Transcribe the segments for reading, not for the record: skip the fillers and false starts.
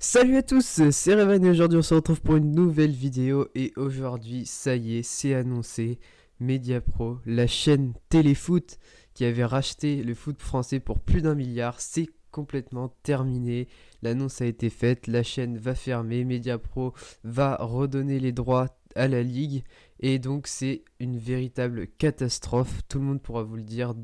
Salut à tous, c'est Revan et aujourd'hui on se retrouve pour une nouvelle vidéo et aujourd'hui ça y est, c'est annoncé, Mediapro, la chaîne Téléfoot qui avait racheté le foot français pour plus d'1 milliard, c'est complètement terminé, l'annonce a été faite, la chaîne va fermer, Mediapro va redonner les droits à la ligue et donc c'est une véritable catastrophe, tout le monde pourra vous le dire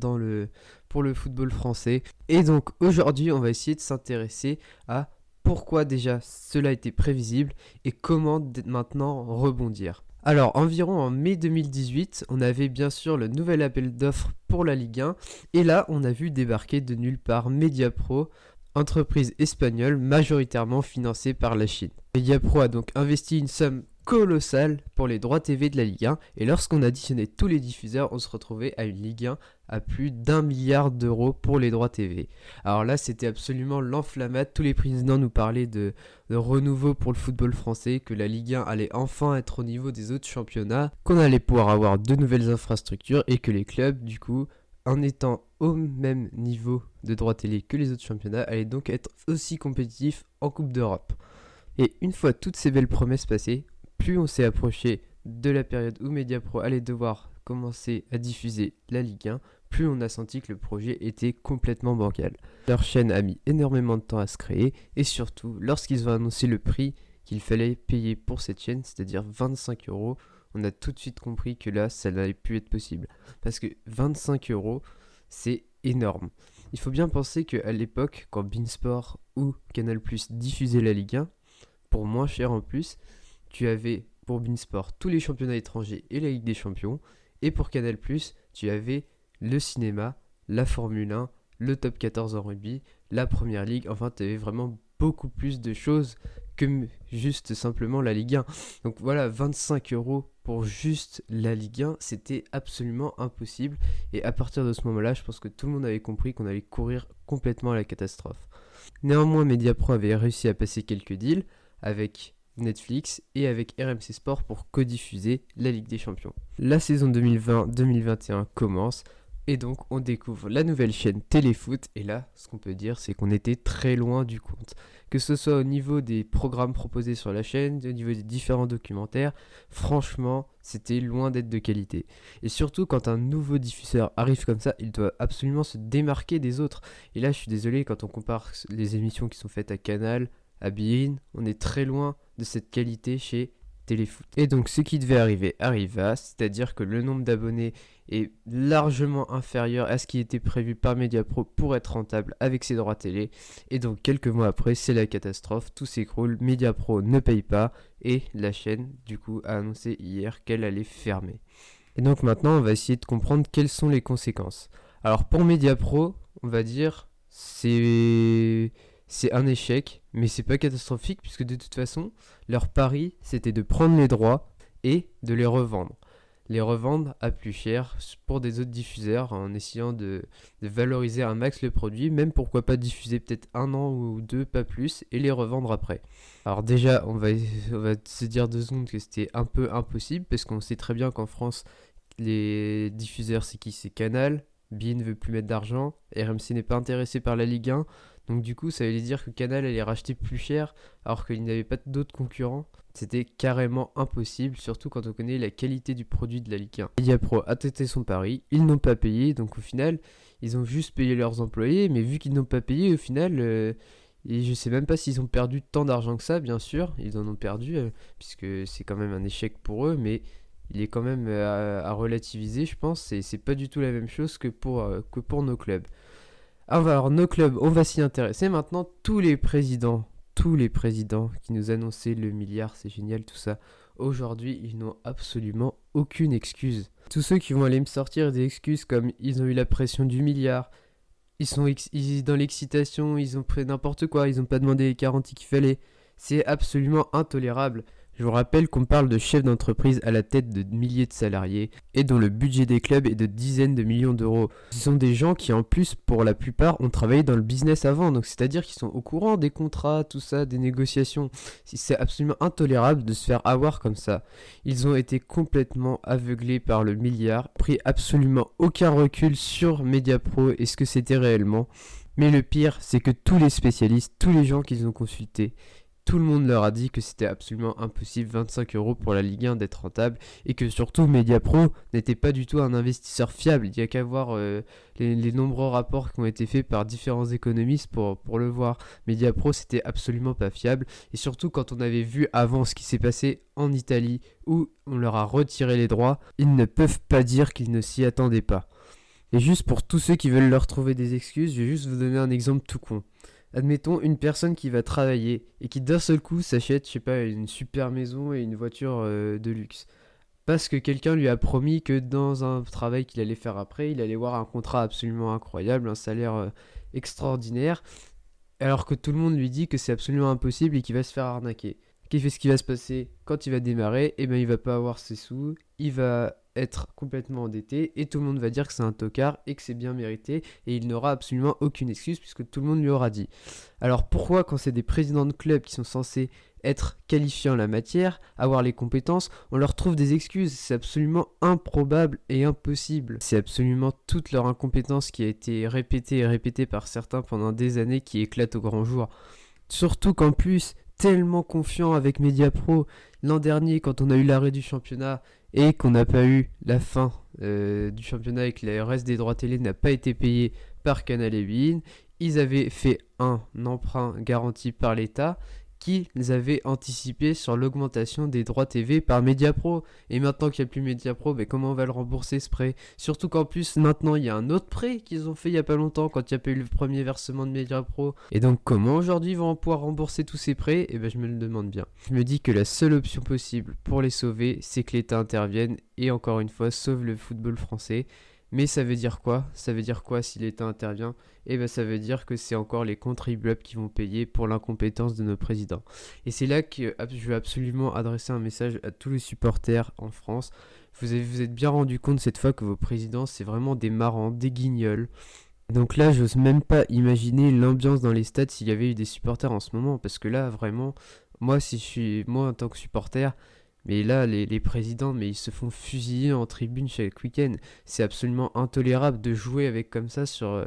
pour le football français. Et donc aujourd'hui on va essayer de s'intéresser à pourquoi déjà cela était prévisible et comment maintenant rebondir. Alors environ en mai 2018, on avait bien sûr le nouvel appel d'offres pour la Ligue 1 et là on a vu débarquer de nulle part Mediapro, entreprise espagnole majoritairement financée par la Chine. Mediapro a donc investi une somme colossale pour les droits TV de la Ligue 1 et lorsqu'on additionnait tous les diffuseurs, on se retrouvait à une Ligue 1 à plus d'1 milliard d'euros pour les droits TV. Alors là, c'était absolument l'enflammade. Tous les présidents nous parlaient de renouveau pour le football français, que la Ligue 1 allait enfin être au niveau des autres championnats, qu'on allait pouvoir avoir de nouvelles infrastructures et que les clubs, du coup, en étant au même niveau de droits télé que les autres championnats, allaient donc être aussi compétitifs en Coupe d'Europe. Et une fois toutes ces belles promesses passées, plus on s'est approché de la période où Mediapro allait devoir commencer à diffuser la Ligue 1, plus on a senti que le projet était complètement bancal. Leur chaîne a mis énormément de temps à se créer et surtout, lorsqu'ils ont annoncé le prix qu'il fallait payer pour cette chaîne, c'est-à-dire 25 €, on a tout de suite compris que là, ça n'allait plus être possible. Parce que 25 €, c'est énorme. Il faut bien penser qu'à l'époque, quand beIN Sport ou Canal+ diffusaient la Ligue 1, pour moins cher en plus, tu avais pour beIN Sport tous les championnats étrangers et la Ligue des Champions, et pour Canal+, tu avais le cinéma, la Formule 1, le top 14 en rugby, la Première Ligue, enfin tu avais vraiment beaucoup plus de choses que juste simplement la Ligue 1. Donc voilà, 25 € pour juste la Ligue 1, c'était absolument impossible. Et à partir de ce moment-là, je pense que tout le monde avait compris qu'on allait courir complètement à la catastrophe. Néanmoins, Mediapro avait réussi à passer quelques deals avec Netflix et avec RMC Sport pour codiffuser la Ligue des Champions. La saison 2020-2021 commence et donc on découvre la nouvelle chaîne Téléfoot et là ce qu'on peut dire c'est qu'on était très loin du compte. Que ce soit au niveau des programmes proposés sur la chaîne, au niveau des différents documentaires, franchement c'était loin d'être de qualité. Et surtout quand un nouveau diffuseur arrive comme ça, il doit absolument se démarquer des autres. Et là je suis désolé, quand on compare les émissions qui sont faites à Canal, à beIN, on est très loin de cette qualité chez Téléfoot. Et donc ce qui devait arriver arriva, c'est-à-dire que le nombre d'abonnés est largement inférieur à ce qui était prévu par Mediapro pour être rentable avec ses droits télé. Et donc quelques mois après, c'est la catastrophe, tout s'écroule, Mediapro ne paye pas et la chaîne du coup a annoncé hier qu'elle allait fermer. Et donc maintenant on va essayer de comprendre quelles sont les conséquences. Alors pour Mediapro, on va dire c'est un échec, mais c'est pas catastrophique puisque de toute façon, leur pari c'était de prendre les droits et de les revendre. Les revendre à plus cher pour des autres diffuseurs en essayant de valoriser un max le produit, même pourquoi pas diffuser peut-être 1 an ou 2, pas plus, et les revendre après. Alors déjà, on va se dire 2 secondes que c'était un peu impossible parce qu'on sait très bien qu'en France, les diffuseurs c'est qui? C'est Canal, beIN ne veut plus mettre d'argent, RMC n'est pas intéressé par la Ligue 1. Donc du coup, ça voulait dire que Canal allait racheter plus cher alors qu'il n'avait pas d'autres concurrents. C'était carrément impossible, surtout quand on connaît la qualité du produit de la Ligue 1. Mediapro a tenté son pari, ils n'ont pas payé, donc au final, ils ont juste payé leurs employés, mais vu qu'ils n'ont pas payé, au final, et je sais même pas s'ils ont perdu tant d'argent que ça, bien sûr, ils en ont perdu, puisque c'est quand même un échec pour eux, mais il est quand même à relativiser, je pense, et c'est pas du tout la même chose que pour nos clubs. Alors, nos clubs, on va s'y intéresser. Maintenant, tous les présidents qui nous annonçaient le milliard, c'est génial, tout ça, aujourd'hui, ils n'ont absolument aucune excuse. Tous ceux qui vont aller me sortir des excuses comme ils ont eu la pression du milliard, dans l'excitation, ils ont pris n'importe quoi, ils n'ont pas demandé les garanties qu'il fallait, c'est absolument intolérable. Je vous rappelle qu'on parle de chefs d'entreprise à la tête de milliers de salariés et dont le budget des clubs est de dizaines de millions d'euros. Ce sont des gens qui en plus, pour la plupart, ont travaillé dans le business avant, donc c'est-à-dire qu'ils sont au courant des contrats, tout ça, des négociations. C'est absolument intolérable de se faire avoir comme ça. Ils ont été complètement aveuglés par le milliard, pris absolument aucun recul sur Mediapro et ce que c'était réellement. Mais le pire, c'est que tous les spécialistes, tous les gens qu'ils ont consultés, Tout le monde leur a dit que c'était absolument impossible, 25 € pour la Ligue 1 d'être rentable, et que surtout Mediapro n'était pas du tout un investisseur fiable. Il n'y a qu'à voir les nombreux rapports qui ont été faits par différents économistes pour le voir. Mediapro, c'était absolument pas fiable, et surtout quand on avait vu avant ce qui s'est passé en Italie, où on leur a retiré les droits, ils ne peuvent pas dire qu'ils ne s'y attendaient pas. Et juste pour tous ceux qui veulent leur trouver des excuses, je vais juste vous donner un exemple tout con. Admettons une personne qui va travailler et qui d'un seul coup s'achète, je sais pas, une super maison et une voiture de luxe. Parce que quelqu'un lui a promis que dans un travail qu'il allait faire après, il allait voir un contrat absolument incroyable, un salaire extraordinaire, alors que tout le monde lui dit que c'est absolument impossible et qu'il va se faire arnaquer. Qu'est-ce qui va se passer quand il va démarrer? Eh bien, il va pas avoir ses sous, il va être complètement endetté et tout le monde va dire que c'est un tocard et que c'est bien mérité et il n'aura absolument aucune excuse puisque tout le monde lui aura dit. Alors pourquoi quand c'est des présidents de clubs qui sont censés être qualifiés en la matière, avoir les compétences, on leur trouve des excuses? C'est absolument improbable et impossible. C'est absolument toute leur incompétence qui a été répétée et répétée par certains pendant des années qui éclate au grand jour. Surtout qu'en plus, tellement confiant avec Mediapro, l'an dernier quand on a eu l'arrêt du championnat et qu'on n'a pas eu la fin du championnat et que le reste des droits télé n'a pas été payé par Canal et beIN, ils avaient fait un emprunt garanti par l'État qu'ils avaient anticipé sur l'augmentation des droits TV par Mediapro. Et maintenant qu'il n'y a plus Mediapro, ben comment on va le rembourser ce prêt? Surtout qu'en plus, maintenant, il y a un autre prêt qu'ils ont fait il n'y a pas longtemps quand il n'y a pas eu le premier versement de Mediapro. Et donc, comment aujourd'hui ils vont pouvoir rembourser tous ces prêts? Et ben, je me le demande bien. Je me dis que la seule option possible pour les sauver, c'est que l'État intervienne et encore une fois, sauve le football français. Mais ça veut dire quoi? Ça veut dire quoi si l'État intervient? Eh bien ça veut dire que c'est encore les contribuables qui vont payer pour l'incompétence de nos présidents. Et c'est là que je veux absolument adresser un message à tous les supporters en France. Vous êtes bien rendu compte cette fois que vos présidents, c'est vraiment des marrants, des guignols. Donc là, j'ose même pas imaginer l'ambiance dans les stades s'il y avait eu des supporters en ce moment. Parce que là, vraiment, moi en tant que supporter, mais là, les présidents, mais ils se font fusiller en tribune chaque week-end. C'est absolument intolérable de jouer avec comme ça sur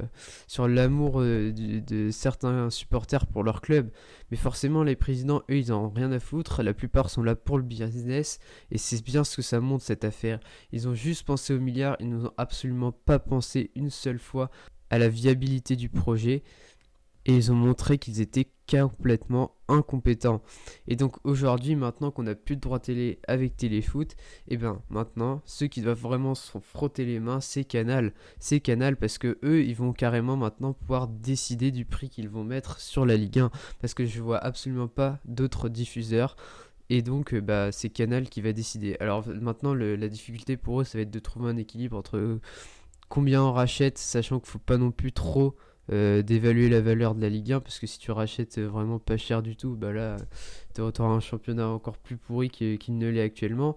l'amour de certains supporters pour leur club. Mais forcément, les présidents, eux, ils en ont rien à foutre. La plupart sont là pour le business. Et c'est bien ce que ça montre, cette affaire. Ils ont juste pensé aux milliards. Ils n'ont absolument pas pensé une seule fois à la viabilité du projet. Et ils ont montré qu'ils étaient complètement incompétents. Et donc aujourd'hui, maintenant qu'on n'a plus de droit télé avec Téléfoot, et bien maintenant, ceux qui doivent vraiment se frotter les mains, c'est Canal. C'est Canal parce que eux, ils vont carrément maintenant pouvoir décider du prix qu'ils vont mettre sur la Ligue 1. Parce que je vois absolument pas d'autres diffuseurs. Et donc, c'est Canal qui va décider. Alors maintenant, la difficulté pour eux, ça va être de trouver un équilibre entre combien on rachète, sachant qu'il ne faut pas non plus trop d'évaluer la valeur de la Ligue 1, parce que si tu rachètes vraiment pas cher du tout, bah là tu auras un championnat encore plus pourri qu'il ne l'est actuellement.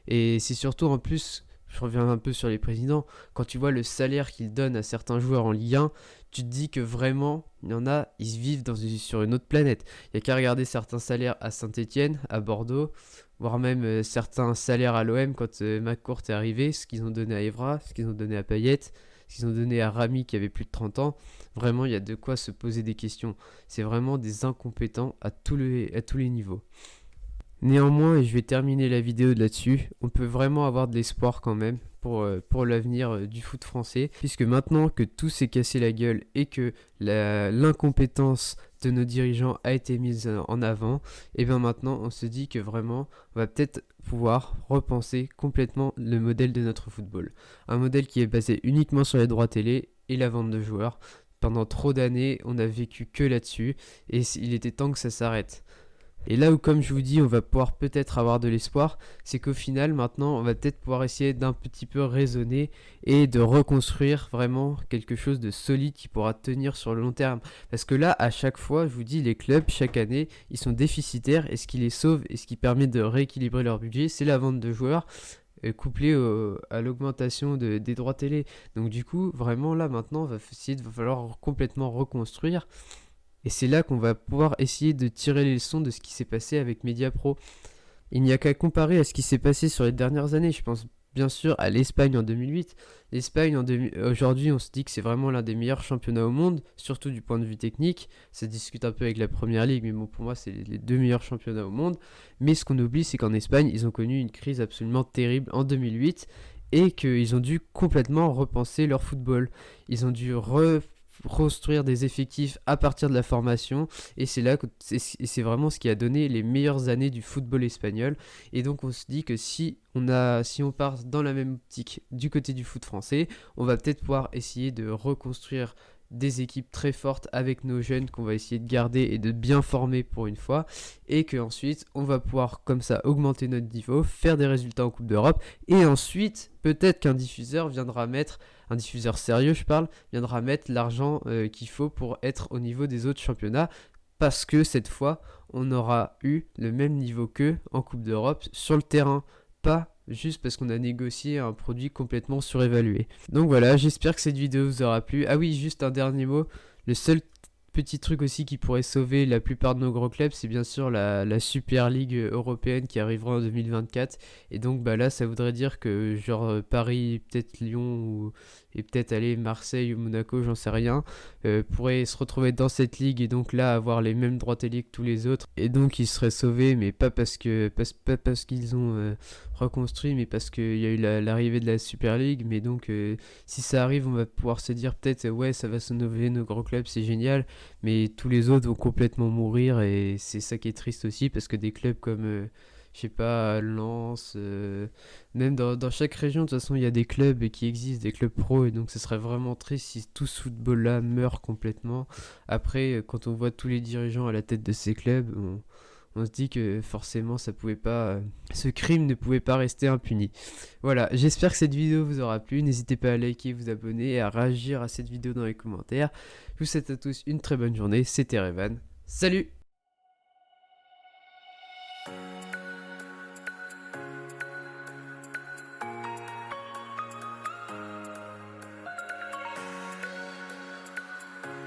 Et c'est surtout en plus, je reviens un peu sur les présidents, quand tu vois le salaire qu'ils donnent à certains joueurs en Ligue 1, tu te dis que vraiment il y en a, ils vivent sur une autre planète. Il y a qu'à regarder certains salaires à Saint-Etienne, à Bordeaux, voire même certains salaires à l'OM quand McCourt est arrivé, ce qu'ils ont donné à Evra, ce qu'ils ont donné à Payet, ce qu'ils ont donné à Rami qui avait plus de 30 ans. Vraiment, il y a de quoi se poser des questions. C'est vraiment des incompétents à tous les niveaux. Néanmoins, et je vais terminer la vidéo là-dessus, on peut vraiment avoir de l'espoir quand même pour l'avenir du foot français, puisque maintenant que tout s'est cassé la gueule et que l'incompétence de nos dirigeants a été mise en avant, et bien maintenant on se dit que vraiment on va peut-être pouvoir repenser complètement le modèle de notre football. Un modèle qui est basé uniquement sur les droits télé et la vente de joueurs. Pendant trop d'années, on a vécu que là-dessus, et il était temps que ça s'arrête. Et là où, comme je vous dis, on va pouvoir peut-être avoir de l'espoir, c'est qu'au final, maintenant, on va peut-être pouvoir essayer d'un petit peu raisonner et de reconstruire vraiment quelque chose de solide qui pourra tenir sur le long terme. Parce que là, à chaque fois, je vous dis, les clubs, chaque année, ils sont déficitaires et ce qui les sauve et ce qui permet de rééquilibrer leur budget, c'est la vente de joueurs couplé à l'augmentation des droits télé. Donc du coup, vraiment, là, maintenant, va falloir complètement reconstruire. Et c'est là qu'on va pouvoir essayer de tirer les leçons de ce qui s'est passé avec Mediapro. Il n'y a qu'à comparer à ce qui s'est passé sur les dernières années. Je pense bien sûr à l'Espagne en 2008. L'Espagne aujourd'hui, on se dit que c'est vraiment l'un des meilleurs championnats au monde, surtout du point de vue technique. Ça se discute un peu avec la Première Ligue, mais bon, pour moi, c'est les deux meilleurs championnats au monde. Mais ce qu'on oublie, c'est qu'en Espagne, ils ont connu une crise absolument terrible en 2008 et qu'ils ont dû complètement repenser leur football. Ils ont dû reconstruire des effectifs à partir de la formation et c'est vraiment ce qui a donné les meilleures années du football espagnol. Et donc on se dit que si on part dans la même optique du côté du foot français, on va peut-être pouvoir essayer de reconstruire des équipes très fortes avec nos jeunes qu'on va essayer de garder et de bien former pour une fois, et que ensuite on va pouvoir comme ça augmenter notre niveau, faire des résultats en Coupe d'Europe, et ensuite peut-être qu'un diffuseur viendra mettre, un diffuseur sérieux je parle, viendra mettre l'argent qu'il faut pour être au niveau des autres championnats, parce que cette fois on aura eu le même niveau qu'eux en Coupe d'Europe sur le terrain, pas juste parce qu'on a négocié un produit complètement surévalué. Donc voilà, j'espère que cette vidéo vous aura plu. Ah oui, juste un dernier mot, le seul petit truc aussi qui pourrait sauver la plupart de nos gros clubs, c'est bien sûr la Super League européenne qui arrivera en 2024. Et donc bah là, ça voudrait dire que genre Paris, peut-être Lyon, et peut-être aller Marseille ou Monaco, j'en sais rien, pourraient se retrouver dans cette ligue et donc là avoir les mêmes droits télé que tous les autres. Et donc ils seraient sauvés, mais pas parce qu'ils ont reconstruit, mais parce qu'il y a eu l'arrivée de la Super League. Mais donc si ça arrive, on va pouvoir se dire peut-être ouais, ça va sauver nos gros clubs, c'est génial, mais tous les autres vont complètement mourir, et c'est ça qui est triste aussi, parce que des clubs comme je sais pas, Lens, même dans chaque région, de toute façon, il y a des clubs qui existent, des clubs pro, et donc ce serait vraiment triste si tout ce football-là meurt complètement. Après, quand on voit tous les dirigeants à la tête de ces clubs, on se dit que forcément ça pouvait pas, ce crime ne pouvait pas rester impuni. Voilà, j'espère que cette vidéo vous aura plu. N'hésitez pas à liker, vous abonner et à réagir à cette vidéo dans les commentaires. Je vous souhaite à tous une très bonne journée. C'était Revan. Salut!